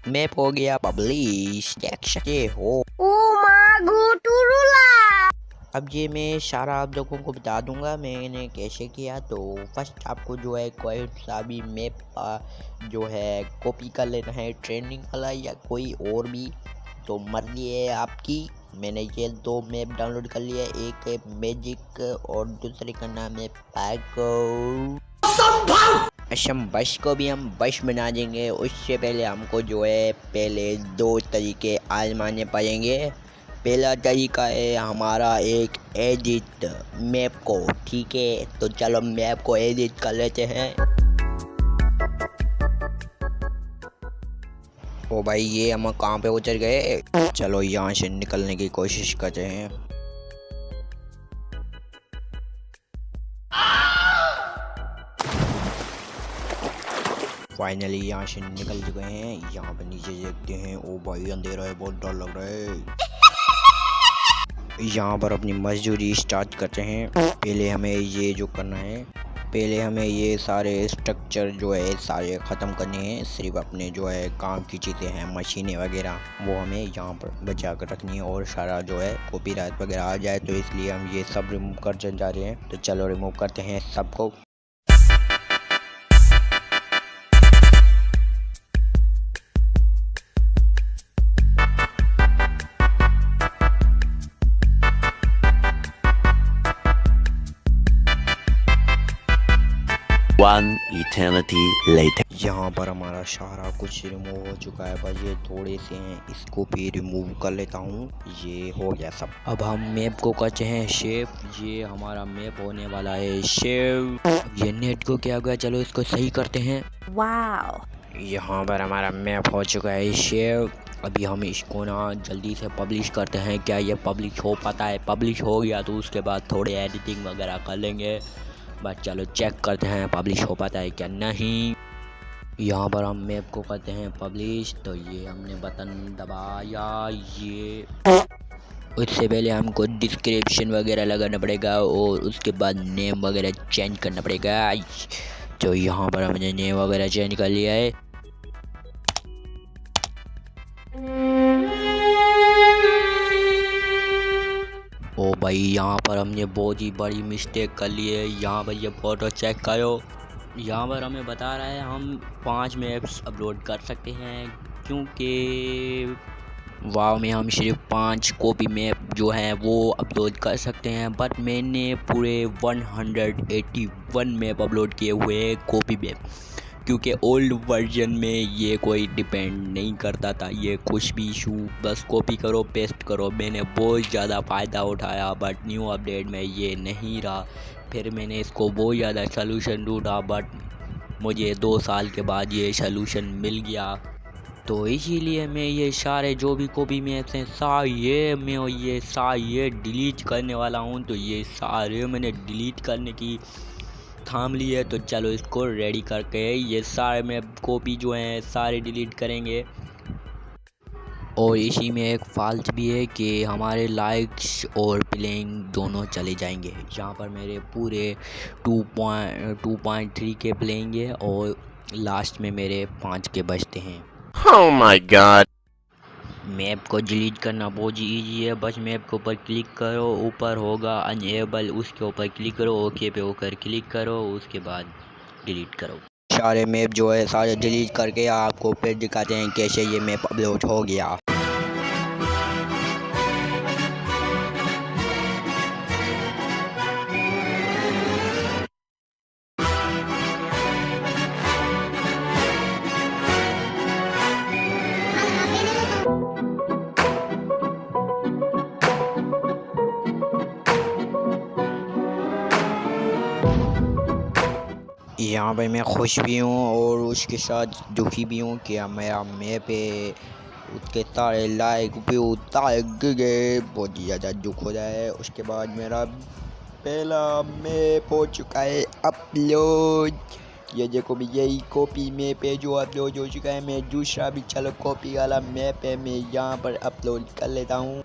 Map हो गया publish, देख सकते हो। अब ये मैं सारा आप लोगों को बता दूंगा मैंने कैसे किया। तो फर्स्ट आपको जो है कोई सा भी मैप जो है कॉपी कर लेना है, ट्रेंडिंग वाला या कोई और भी, तो मर्जी है आपकी। मैंने ये 2 मैप डाउनलोड कर लिया, एक है मैजिक और दूसरे का नाम है पैको। असम बस को भी हम बस बना देंगे। उससे पहले हमको जो है पहले 2 तरीके आजमाने पड़ेंगे। पहला तरीका है हमारा एक एडिट मैप को, ठीक है। तो चलो मैप को एडिट कर लेते हैं। ओ भाई ये हम कहाँ पे उतर गए। चलो यहाँ से निकलने की कोशिश करते हैं। फाइनली यहाँ से निकल चुके हैं। यहाँ पे नीचे देखते हैं। ओ भाई अंधेरा है, बहुत डर लग रहा है। यहाँ पर अपनी मजदूरी स्टार्ट करते हैं। पहले हमें ये जो करना है, पहले हमें ये सारे स्ट्रक्चर जो है सारे ख़त्म करने हैं। सिर्फ अपने जो है काम की चीज़ें हैं, मशीनें वगैरह, वो हमें यहाँ पर बचा कर रखनी है। और सारा जो है कॉपीराइट वगैरह आ जाए तो इसलिए हम ये सब रिमूव कर जा रहे हैं। तो चलो रिमूव करते हैं सबको। One eternity later. यहाँ पर हमारा सारा कुछ रिमूव हो चुका है। बस ये थोड़े से हैं, इसको भी रिमूव कर लेता हूँ। ये हो गया सब। अब हम मैप को करते हैं शेप। ये हमारा मैप होने वाला है शेप। ये नेट को क्या गया, चलो इसको सही करते हैं। वाह, यहाँ पर हमारा मैप हो चुका है शेप। अभी हम इसको ना जल्दी से पब्लिश करते हैं। क्या ये पब्लिश हो पाता है? पब्लिश हो गया तो उसके बाद थोड़े एडिटिंग वगैरह कर लेंगे। बस चलो चेक करते हैं पब्लिश हो पाता है क्या नहीं। यहाँ पर हम मैप को करते हैं पब्लिश। तो ये हमने बटन दबाया। ये उससे पहले हमको डिस्क्रिप्शन वगैरह लगाना पड़ेगा और उसके बाद नेम वगैरह चेंज करना पड़ेगा। तो यहाँ पर हमने नेम वगैरह चेंज कर लिया है। ओ भाई यहाँ पर हमने बहुत ही बड़ी मिस्टेक कर ली है। यहाँ पर ये फ़ोटो चेक करो। यहाँ पर हमें बता रहा है हम 5 मैप्स अपलोड कर सकते हैं, क्योंकि वाव में हम सिर्फ 5 कॉपी मैप जो हैं वो अपलोड कर सकते हैं। बट मैंने पूरे 181 मैप अपलोड किए हुए हैं कॉपी मैप, क्योंकि ओल्ड वर्जन में ये कोई डिपेंड नहीं करता था। ये कुछ भी इशू बस कॉपी करो पेस्ट करो। मैंने बहुत ज़्यादा फ़ायदा उठाया, बट न्यू अपडेट में ये नहीं रहा। फिर मैंने इसको बहुत ज़्यादा सलूशन ढूंढा, बट मुझे 2 साल के बाद ये सलूशन मिल गया। तो इसीलिए मैं ये सारे जो भी कॉपी मैप्स हैं सारे ये डिलीट करने वाला हूँ। तो ये सारे मैंने डिलीट करने की थाम ली है। तो चलो इसको रेडी करके ये सारे मैप कॉपी जो हैं सारे डिलीट करेंगे। और इसी में एक फॉल्ट भी है कि हमारे लाइक्स और प्लेइंग दोनों चले जाएंगे। यहाँ पर मेरे पूरे 2.3 के प्लेइंग है और लास्ट में मेरे 5 के बचते हैं। Oh my God. मैप को डिलीट करना बहुत ही ईजी है। बस मैप के ऊपर क्लिक करो, ऊपर होगा अनएबल, उसके ऊपर क्लिक करो, ओके पे होकर क्लिक करो, उसके बाद डिलीट करो। सारे मैप जो है सारे डिलीट करके आपको फिर दिखाते हैं कैसे ये मैप अपलोड हो गया। यहाँ पे मैं खुश भी हूँ और उसके साथ दुखी भी हूँ कि मेरा मैप पे उसके सारे लाइक व्यू सारे गए। बहुत ही ज़्यादा दुख हो रहा है। उसके बाद मेरा पहला मैप हो चुका है अपलोड। ये देखो भी यही कॉपी मैप है जो अपलोड हो चुका है। मैं दूसरा भी चलो कॉपी वाला मैप है मैं यहाँ पर अपलोड कर लेता हूँ।